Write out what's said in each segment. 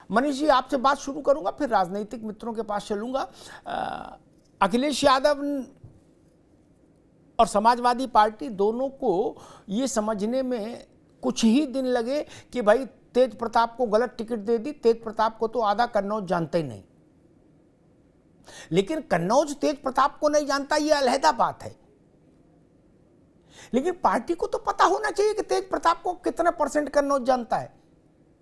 मनीष जी, आपसे बात शुरू करूंगा, फिर राजनीतिक मित्रों के पास चलूंगा। अखिलेश यादव और समाजवादी पार्टी दोनों को ये समझने में कुछ ही दिन लगे कि भाई तेज प्रताप को गलत टिकट दे दी। तेज प्रताप को तो आधा कन्नौज जानते ही नहीं, लेकिन कन्नौज तेज प्रताप को नहीं जानता, ये अलहदा बात है। लेकिन पार्टी को तो पता होना चाहिए कि तेज प्रताप को कितना % कन्नौज जानता है।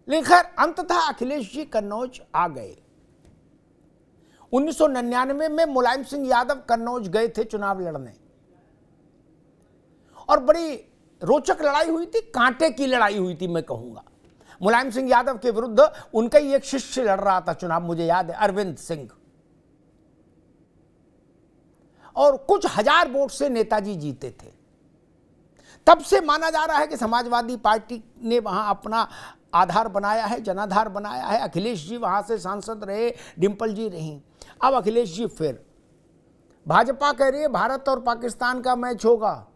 लेकिन खैर, अंततः अखिलेश जी कन्नौज आ गए। 1999 में मुलायम सिंह यादव कन्नौज गए थे चुनाव लड़ने, और बड़ी रोचक लड़ाई हुई थी, कांटे की लड़ाई हुई थी मैं कहूंगा। मुलायम सिंह यादव के विरुद्ध उनका ही एक शिष्य लड़ रहा था चुनाव, मुझे याद है, अरविंद सिंह, और कुछ हजार वोट से नेताजी जीते थे। तब से माना जा रहा है कि समाजवादी पार्टी ने वहां अपना आधार बनाया है, जनाधार बनाया है। अखिलेश जी वहां से सांसद रहे, डिंपल जी रहीं। अब अखिलेश जी फिर भाजपा कह रही है भारत और पाकिस्तान का मैच होगा,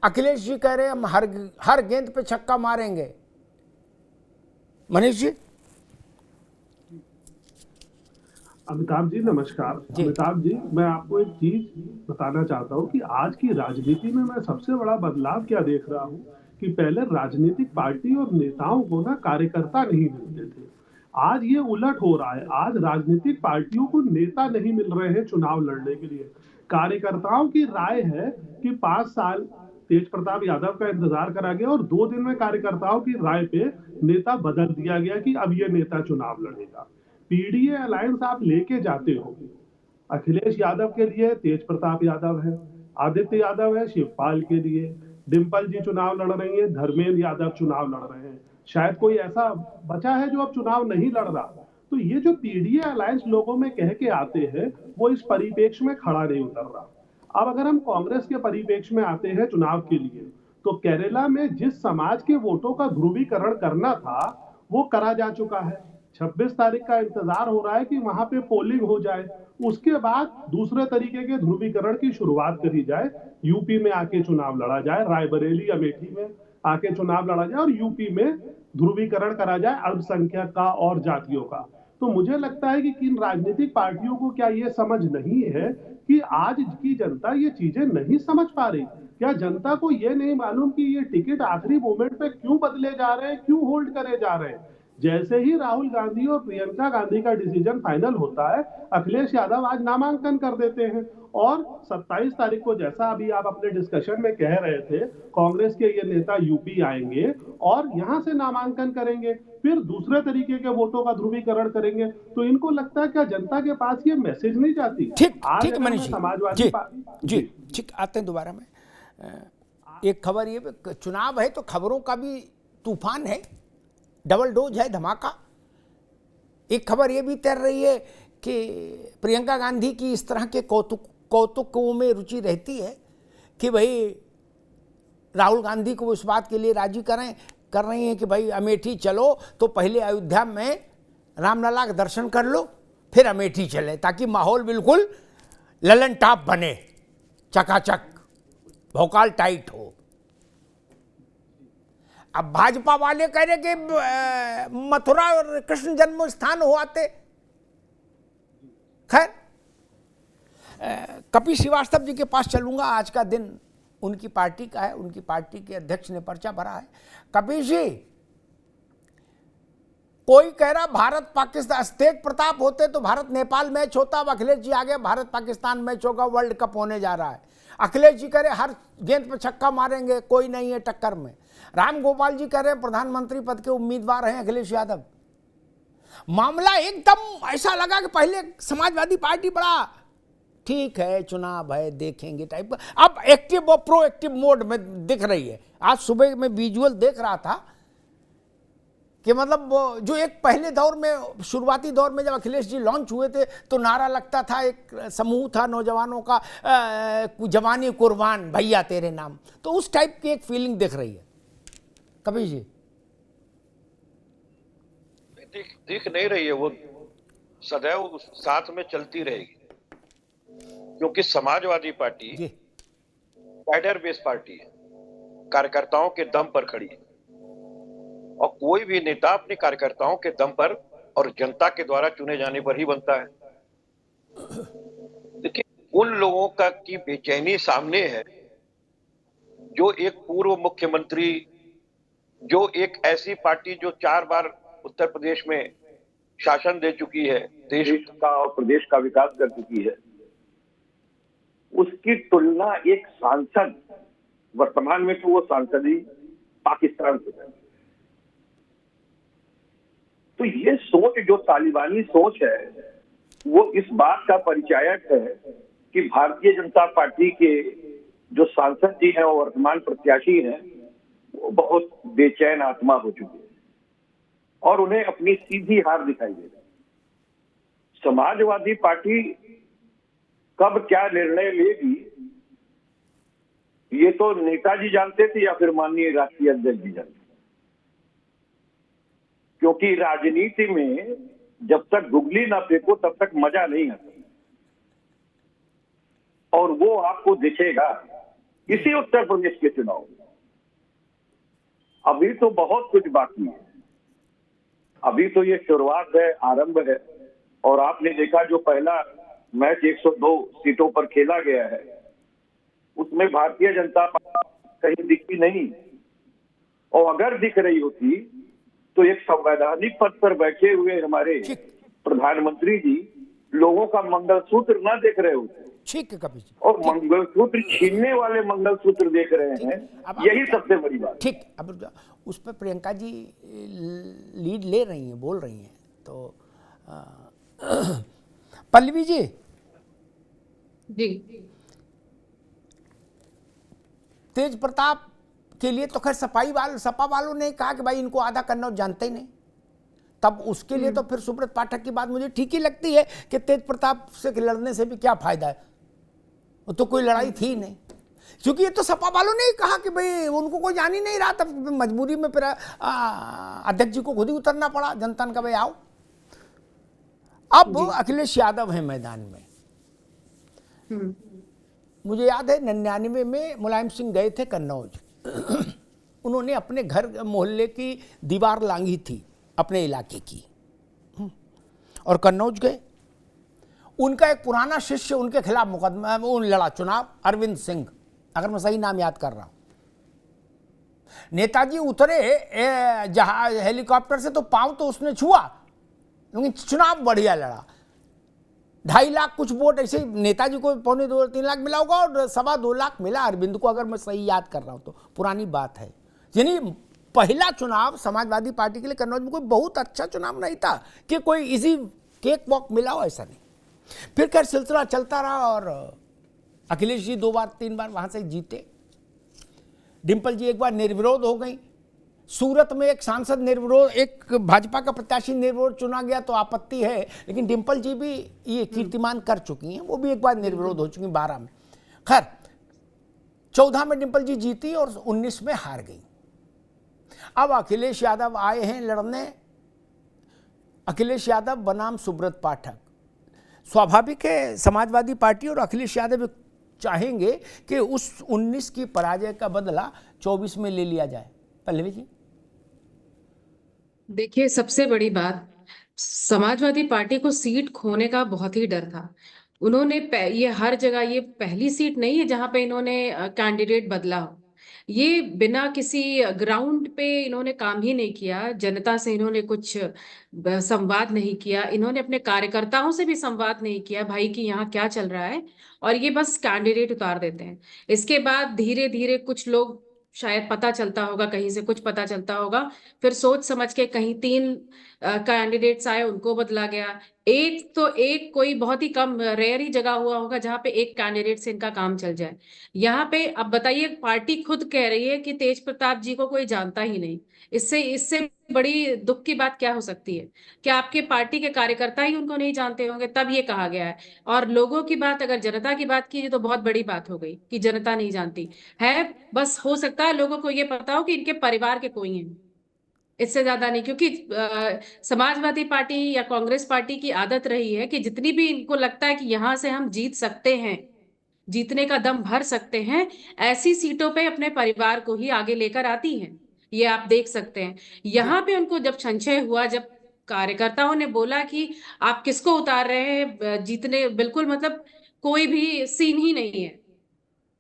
अखिलेश जी कह रहे हैं हम हर गेंद पे छक्का मारेंगे। मनीष जी। अमिताभ जी नमस्कार। अमिताभ जी, मैं आपको एक चीज बताना चाहता हूँ कि आज की राजनीति में मैं सबसे बड़ा बदलाव क्या देख रहा हूँ कि पहले राजनीतिक पार्टी और नेताओं को ना कार्यकर्ता नहीं मिलते थे। आज ये उलट हो रहा है। आज राजनीतिक पार्टियों को नेता नहीं मिल रहे हैं चुनाव लड़ने के लिए। कार्यकर्ताओं की राय है कि 5 साल तेज प्रताप यादव का इंतजार करा गया और 2 दिन में कार्यकर्ताओं की राय पे नेता बदल दिया गया कि अब ये नेता चुनाव लड़ेगा। पीडीए अलायंस आप लेके जाते हो, अखिलेश यादव के लिए तेज प्रताप यादव है, आदित्य यादव है शिवपाल के लिए, डिंपल जी चुनाव लड़ रही है, धर्मेंद्र यादव चुनाव लड़ रहे हैं, शायद कोई ऐसा बचा है जो अब चुनाव नहीं लड़ रहा। तो ये जो पीडीए अलायंस लोगों में कह के आते हैं वो इस परिप्रेक्ष्य में खड़ा नहीं उतर रहा। अब अगर हम कांग्रेस के परिप्रेक्ष्य में आते हैं चुनाव के लिए, तो केरला में जिस समाज के वोटों का ध्रुवीकरण करना था वो करा जा चुका है। 26 तारीख का इंतजार हो रहा है कि वहां पे पोलिंग हो जाए, उसके बाद दूसरे तरीके के ध्रुवीकरण की शुरुआत करी जाए। यूपी में आके चुनाव लड़ा जाए, रायबरेली अमेठी में आके चुनाव लड़ा जाए और यूपी में ध्रुवीकरण करा जाए अल्पसंख्यक का और जातियों का। तो मुझे लगता है कि किन राजनीतिक पार्टियों को क्या ये समझ नहीं है कि आज की जनता ये चीजें नहीं समझ पा रही। क्या जनता को ये नहीं मालूम कि ये टिकट आखिरी मोमेंट पे क्यों बदले जा रहे हैं, क्यों होल्ड करे जा रहे हैं। जैसे ही राहुल गांधी और प्रियंका गांधी का डिसीजन फाइनल होता है, अखिलेश यादव आज नामांकन कर देते हैं और 27 तारीख को, जैसा अभी आप अपने डिस्कशन में कह रहे थे, कांग्रेस के ये नेता यूपी आएंगे और यहां से नामांकन करेंगे, फिर दूसरे तरीके के वोटों का ध्रुवीकरण करेंगे। तो इनको लगता है क्या जनता के पास ये मैसेज नहीं जाती? ठीक मनीष जी, समाजवादी जी ठीक, आते हैं दोबारा में। एक खबर ये, चुनाव है तो खबरों का भी तूफान है, डबल डोज है, धमाका। एक खबर ये भी तैर रही है कि प्रियंका गांधी की इस तरह के कौतुकों में रुचि रहती है कि भाई राहुल गांधी को इस बात के लिए राजी कर रही हैं कि भाई अमेठी चलो तो पहले अयोध्या में रामलला का दर्शन कर लो, फिर अमेठी चले, ताकि माहौल बिल्कुल ललन टाप बने, चकाचक, भौकाल टाइट हो। अब भाजपा वाले कह रहे कि मथुरा और कृष्ण जन्म स्थान हो आते। खैर, कपिल श्रीवास्तव जी के पास चलूंगा। आज का दिन उनकी पार्टी का है, उनकी पार्टी के अध्यक्ष ने पर्चा भरा है। कपिल जी, कोई कह रहा भारत पाकिस्तान, तेज प्रताप होते तो भारत नेपाल मैच होता, अब अखिलेश जी आगे भारत पाकिस्तान मैच होगा, वर्ल्ड कप होने जा रहा है। अखिलेश जी कह रहे हर गेंद पर छक्का मारेंगे, कोई नहीं है टक्कर में। राम गोपाल जी कह रहे हैं प्रधानमंत्री पद के उम्मीदवार हैं अखिलेश यादव। मामला एकदम ऐसा लगा कि पहले समाजवादी पार्टी बड़ा ठीक है, चुनाव है, देखेंगे टाइप का, अब एक्टिव और प्रोएक्टिव मोड में दिख रही है। आज सुबह में विजुअल देख रहा था कि मतलब जो एक पहले दौर में, शुरुआती दौर में जब अखिलेश जी लॉन्च हुए थे तो नारा लगता था, एक समूह था नौजवानों का, जवानी कुर्बान भैया तेरे नाम, तो उस टाइप की एक फीलिंग दिख रही है। कपिल जी, दिख नहीं रही है, वो सदैव साथ में चलती रहेगी, क्योंकि Samajwadi party cadre base party है, कार्यकर्ताओं के दम पर खड़ी है और कोई भी नेता अपने कार्यकर्ताओं के दम पर और जनता के द्वारा चुने जाने पर ही बनता है। देखिए, उन लोगों का की बेचैनी सामने है जो एक पूर्व मुख्यमंत्री, जो एक ऐसी पार्टी जो 4 बार उत्तर प्रदेश में शासन दे चुकी है, देश का और प्रदेश का विकास कर चुकी है, उसकी तुलना एक सांसद, वर्तमान में तो वो सांसद ही पाकिस्तान से है। तो ये सोच, जो तालिबानी सोच है, वो इस बात का परिचायक है कि भारतीय जनता पार्टी के जो सांसद जी हैं, वो वर्तमान प्रत्याशी हैं, वो बहुत बेचैन आत्मा हो चुके हैं और उन्हें अपनी सीधी हार दिखाई दे रही है। समाजवादी पार्टी कब क्या निर्णय लेगी, ये तो नेताजी जानते थे या फिर माननीय राष्ट्रीय अध्यक्ष जी जानते, क्योंकि राजनीति में जब तक गुगली ना फेंको तब तक मजा नहीं आता, और वो आपको दिखेगा इसी उत्तर प्रदेश के चुनाव में। अभी तो बहुत कुछ बाकी है, अभी तो ये शुरुआत है, आरंभ है। और आपने देखा जो पहला मैच 102 सीटों पर खेला गया है, उसमें भारतीय जनता पार्टी कहीं दिखी नहीं, और अगर दिख रही होती तो एक संवैधानिक पद पर बैठे हुए हमारे प्रधानमंत्री जी लोगों का मंगलसूत्र ना देख रहे होते। ठीक है कपिल जी, और मंगलसूत्र छीनने वाले मंगलसूत्र देख रहे हैं, यही सबसे बड़ी बात। ठीक, अब उस पर प्रियंका जी लीड ले रही हैं, बोल रही हैं, तो पल्लवी जी तेज प्रताप के लिए तो खैर सपा वालों ने कहा कि भाई इनको आधा कन्नौज जानते ही नहीं, तब उसके लिए तो फिर सुब्रत पाठक की बात मुझे ठीक ही लगती है कि तेज प्रताप से लड़ने से भी क्या फायदा है, वो तो कोई लड़ाई थी नहीं। क्योंकि ये तो सपा वालों ने ही कहा कि भाई उनको कोई जान ही नहीं रहा, तब मजबूरी में फिर अध्यक्ष जी को खुद ही उतरना पड़ा जनता ने कहा भाई आओ। अब अखिलेश यादव है मैदान में। मुझे याद है 99 में मुलायम सिंह गए थे कन्नौज, उन्होंने अपने घर मोहल्ले की दीवार लांघी थी अपने इलाके की, और कन्नौज गए। उनका एक पुराना शिष्य उनके खिलाफ मुकदमा लड़ा चुनाव, अरविंद सिंह, अगर मैं सही नाम याद कर रहा हूं। नेताजी उतरे जहाज हेलीकॉप्टर से तो पांव तो उसने छुआ, लेकिन चुनाव बढ़िया लड़ा। 2.5 लाख कुछ वोट ऐसे नेताजी को 2.25-3 लाख मिला होगा, और 2.25 लाख मिला अरविंद को, अगर मैं सही याद कर रहा हूं तो, पुरानी बात है। यानी पहला चुनाव समाजवादी पार्टी के लिए कन्नौज में कोई बहुत अच्छा चुनाव नहीं था कि कोई इजी केक वॉक मिला हो, ऐसा नहीं। फिर खैर सिलसिला चलता रहा और अखिलेश जी 2 बार 3 बार वहां से जीते। डिंपल जी एक बार निर्विरोध हो गई। सूरत में एक सांसद निर्विरोध, एक भाजपा का प्रत्याशी निर्विरोध चुना गया तो आपत्ति है, लेकिन डिंपल जी भी ये कीर्तिमान कर चुकी हैं, वो भी एक बार निर्विरोध हो चुकी 12 में। खैर 14 में डिंपल जी जीती और 19 में हार गई। अब अखिलेश यादव आए हैं लड़ने। अखिलेश यादव बनाम सुब्रत पाठक। स्वाभाविक है समाजवादी पार्टी और अखिलेश यादव चाहेंगे कि उस 19 की पराजय का बदला 24 में ले लिया जाए। पल्लवी जी देखिए, सबसे बड़ी बात, समाजवादी पार्टी को सीट खोने का बहुत ही डर था। उन्होंने ये हर जगह, ये पहली सीट नहीं है जहां पे इन्होंने कैंडिडेट बदला हो। ये बिना किसी ग्राउंड पे इन्होंने काम ही नहीं किया, जनता से इन्होंने कुछ संवाद नहीं किया, इन्होंने अपने कार्यकर्ताओं से भी संवाद नहीं किया भाई कि यहाँ क्या चल रहा है, और ये बस कैंडिडेट उतार देते हैं। इसके बाद धीरे धीरे कुछ लोग, शायद पता चलता होगा, कहीं से कुछ पता चलता होगा, फिर सोच समझ के कहीं 3 कैंडिडेट्स आए, उनको बदला गया। एक कोई बहुत ही कम रेयर ही जगह हुआ होगा जहां पे एक कैंडिडेट से इनका काम चल जाए। यहाँ पे अब बताइए, पार्टी खुद कह रही है कि तेज प्रताप जी को कोई जानता ही नहीं। इससे बड़ी दुख की बात क्या हो सकती है? क्या आपके पार्टी के कार्यकर्ता ही उनको नहीं जानते होंगे, तब ये कहा गया है? और लोगों की बात, अगर जनता की बात की तो बहुत बड़ी बात हो गई कि जनता नहीं जानती है। बस हो सकता है लोगों को ये पता हो कि इनके परिवार के कोई हैं, इससे ज्यादा नहीं। क्योंकि समाजवादी पार्टी या कांग्रेस पार्टी की आदत रही है कि जितनी भी इनको लगता है कि यहां से हम जीत सकते हैं, जीतने का दम भर सकते हैं, ऐसी सीटों पे अपने परिवार को ही आगे लेकर आती हैं। ये आप देख सकते हैं। यहाँ पे उनको जब संशय हुआ, जब कार्यकर्ताओं ने बोला कि आप किसको उतार रहे हैं, जीतने बिल्कुल मतलब कोई भी सीन ही नहीं है,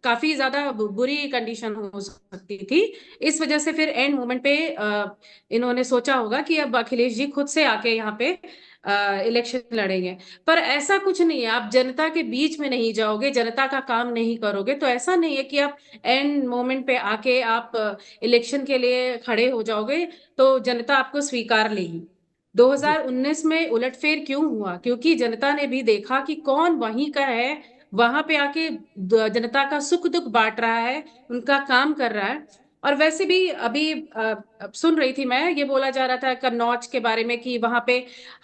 काफी ज्यादा बुरी कंडीशन हो सकती थी। इस वजह से फिर एंड मोमेंट पे इन्होंने सोचा होगा कि अब अखिलेश जी खुद से आके यहाँ पे इलेक्शन लड़ेंगे। पर ऐसा कुछ नहीं है, आप जनता के बीच में नहीं जाओगे, जनता का काम नहीं करोगे तो ऐसा नहीं है कि आप एंड मोमेंट पे आके आप इलेक्शन के लिए खड़े हो जाओगे तो जनता आपको स्वीकार लेगी। 2019 में उलटफेर क्यों हुआ? क्योंकि जनता ने भी देखा कि कौन वहीं का है, वहां पे आके जनता का सुख दुख बांट रहा है, उनका काम कर रहा है। और वैसे भी अभी सुन रही थी मैं, ये बोला जा रहा था कन्नौज के बारे में कि वहां पे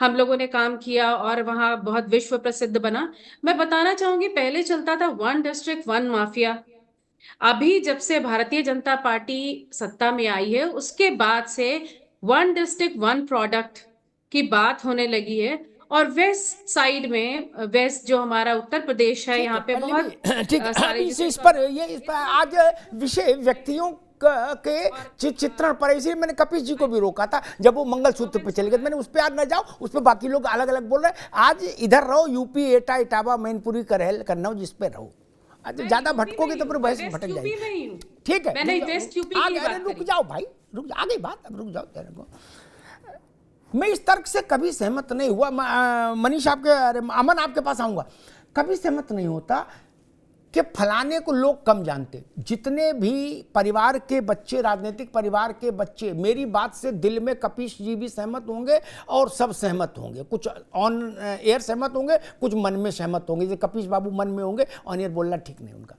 हम लोगों ने काम किया और वहां बहुत विश्व प्रसिद्ध बना। मैं बताना चाहूंगी, पहले चलता था वन डिस्ट्रिक्ट वन माफिया। अभी जब से भारतीय जनता पार्टी सत्ता में आई है उसके बाद से वन डिस्ट्रिक्ट वन प्रोडक्ट की बात होने लगी है। और वेस्ट साइड में, वेस्ट जो हमारा उत्तर प्रदेश है, यहाँ पे पल्लवी, बहुत ठीक है, सारे अभी इस पर आज विषय व्यक्तियों के चित्रण पर, इसीलिए मैंने कपिश जी को भी रोका था जब वो मंगलसूत्र पे चले गए। मैंने उस पर आज न जाओ, उस पर बाकी लोग अलग अलग बोल रहे हैं। आज इधर रहो, यूपी एटा इटावा मैनपुरी करेल कन्नौज, जिस पे रहो। ज्यादा भटकोगे तो फिर बहस भटक जाएगी। ठीक है, मैंने वेस्ट यूपी की बात रुक जाओ भाई, रुक जाओ, आगे बात, अब रुक जाओ तेरे को। मैं इस तर्क से कभी सहमत नहीं हुआ। मनीष आपके, अमन आपके पास आऊंगा। कभी सहमत नहीं होता कि फलाने को लोग कम जानते। जितने भी परिवार के बच्चे, राजनीतिक परिवार के बच्चे, मेरी बात से दिल में कपिश जी भी सहमत होंगे और सब सहमत होंगे। कुछ ऑन एयर सहमत होंगे, कुछ मन में सहमत होंगे। जैसे कपिश बाबू मन में होंगे, ऑन एयर बोलना ठीक नहीं उनका।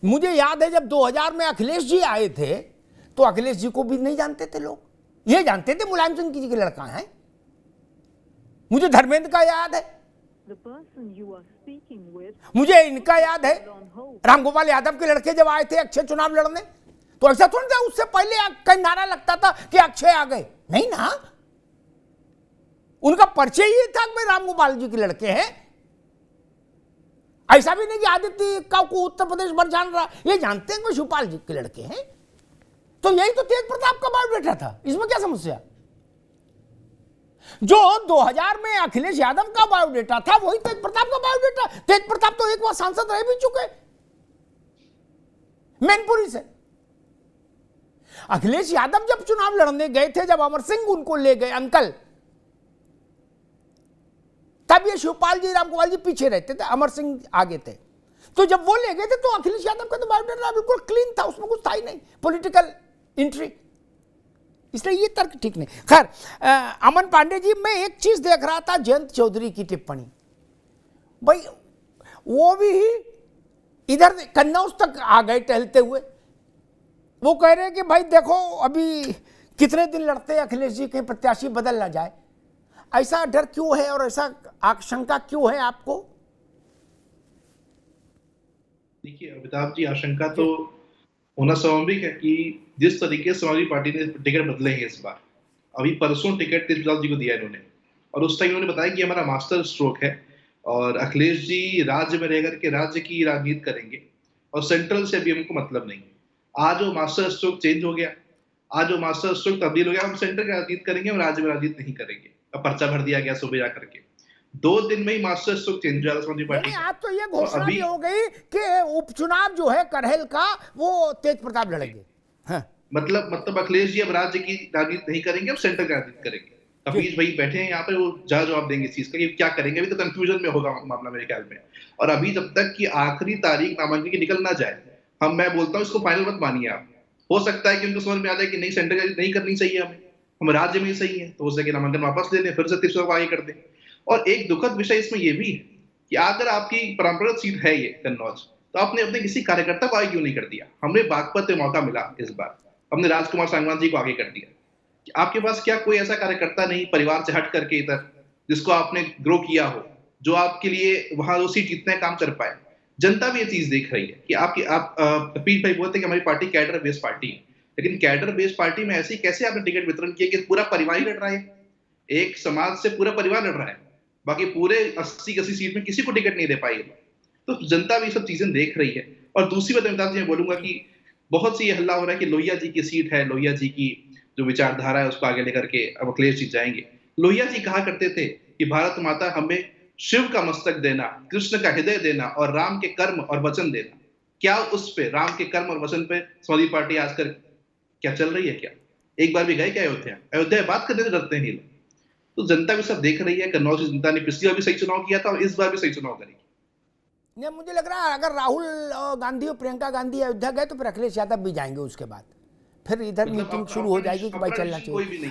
मुझे याद है जब 2000 में अखिलेश जी आए थे तो अखिलेश जी को भी नहीं जानते थे लोग, ये जानते थे मुलायम सिंह जी के लड़का है। मुझे धर्मेंद्र का याद है, मुझे इनका याद है, रामगोपाल यादव के लड़के जब आए थे अक्षय चुनाव लड़ने, तो ऐसा थोड़ा था उससे पहले कहीं नारा लगता था कि अक्षय आ गए, नहीं ना। उनका परिचय ये था कि रामगोपाल जी के लड़के हैं। ऐसा भी नहीं कि आदित्य का को उत्तर प्रदेश भर जान रहा, ये जानते हैं कि शिवपाल जी के लड़के हैं। तो यही तो तेज प्रताप का बायोडेटा था, इसमें क्या समस्या? जो 2000 में अखिलेश यादव का बायोडेटा था वही तेज प्रताप का बायोडेटा। तेज प्रताप तो एक बार सांसद रह भी चुके मैनपुरी से। अखिलेश यादव जब चुनाव लड़ने गए थे, जब अमर सिंह उनको ले गए अंकल, तब ये शिवपाल जी, रामगोपाल जी पीछे रहते थे, अमर सिंह आगे थे। तो जब वो ले गए थे तो अखिलेश यादव का तो बायोडेटा बिल्कुल क्लीन था, उसमें कुछ था ही नहीं पॉलिटिकल एंट्री। इसलिए ये तर्क ठीक नहीं। खैर, अमन पांडे जी, मैं एक चीज देख रहा था, जयंत चौधरी की टिप्पणी, भाई वो भी इधर कन्नौज तक आ गए टहलते हुए। वो कह रहे हैं कि भाई देखो अभी कितने दिन लड़ते हैं अखिलेश जी, कहीं प्रत्याशी बदल ना जाए। ऐसा डर क्यों है और ऐसा आशंका क्यों है आपको? देखिए अमिताभ जी, आशंका तो होना स्वाभाविक है कि जिस तरीके से समाजवादी पार्टी ने टिकट बदले हैं इस बार, अभी परसों टिकट तेज प्रताप जी को दिया इन्होंने, और उस टाइम उन्होंने बताया कि हमारा मास्टर स्ट्रोक है और अखिलेश जी राज्य में रह करके राज्य की राजनीति करेंगे और सेंट्रल से अभी हमको मतलब नहीं। आज वो मास्टर स्ट्रोक चेंज हो गया, आज वो मास्टर स्ट्रोक तब्दील हो गया, हम सेंटर की राजनीति करेंगे, हम राज्य में राजनीति नहीं करेंगे। अब पर्चा भर दिया गया सुबह जा करके, 2 दिन में ही मास्टर स्ट्रोक चेंज हो जाता समाजवादी पार्टी। आज तो ये घोषणा भी हो गई कि उपचुनाव जो है करहल का वो तेज प्रताप लड़ेंगे। हाँ। मतलब अखिलेश जी अब राज्य की राजनीति नहीं करेंगे, अब सेंटर की राजनीति करेंगे। कपिश भाई बैठे हैं यहाँ पे, वो जवाब देंगे इस चीज का कि क्या करेंगे। अभी तो कंफ्यूजन में होगा मामला मेरे ख्याल में। और अभी जब तक कि आखिरी तारीख नामांकन की निकल ना जाए, मैं बोलता हूँ इसको फाइनल मत मानिए आप। हो सकता है कि उनको समझ में आ जाए कि नहीं, सेंटर की राजनीति नहीं करनी चाहिए हमें, हम राज्य में ही सही है, तो हो सके नामांकन वापस ले लें, फिर से तीसरा को आगे कर दें। और एक दुखद विषय इसमें यह भी है कि अगर आपकी परंपरागत सीट है ये कन्नौज, तो आपने अपने किसी कार्यकर्ता को आगे क्यों नहीं कर दिया? हमें बागपत में मौका मिला इस बार, हमने राजकुमार सांगवान जी को आगे कर दिया। कि आपके पास क्या कोई ऐसा कार्यकर्ता नहीं परिवार से हट करके इधर, जिसको आपने ग्रो किया हो, जो आपके लिए वहां वो सीट जितना काम कर पाए? जनता भी ये चीज देख रही है कि आप कपिल भाई बोलते हैं कि हमारी पार्टी कैडर बेस्ड पार्टी है, लेकिन कैडर बेस्ड पार्टी में ऐसी कैसे आपने टिकट वितरण किया कि पूरा परिवार ही लड़ रहा है? एक समाज से पूरा परिवार लड़ रहा है, बाकी पूरे 80 सीट में किसी को टिकट नहीं दे पाई। तो जनता भी सब चीजें देख रही है। और दूसरी बात मैं बोलूंगा कि बहुत सी ये हल्ला हो रहा है कि लोहिया जी की सीट है, लोहिया जी की जो विचारधारा है उसको आगे लेकर के अब अखिलेश जी जाएंगे। लोहिया जी कहा करते थे कि भारत माता हमें शिव का मस्तक देना, कृष्ण का हृदय देना और राम के कर्म और वचन देना। क्या उस पे, राम के कर्म और वचन पे समाजवादी पार्टी आजकल क्या चल रही है? क्या एक बार भी गए क्या अयोध्या? अयोध्या बात करने से डरते हैं ये लोग। तो जनता भी सब देख रही है। कन्नौज की जनता ने पिछली बार भी सही चुनाव किया था और इस बार भी सही चुनाव करेगी। नहीं, मुझे लग रहा है अगर राहुल गांधी और प्रियंका गांधी अयोध्या गए तो फिर अखिलेश यादव भी जाएंगे उसके बाद, फिर इधर मतलब मीटिंग शुरू हो जाएगी कि भाई चलना चाहिए।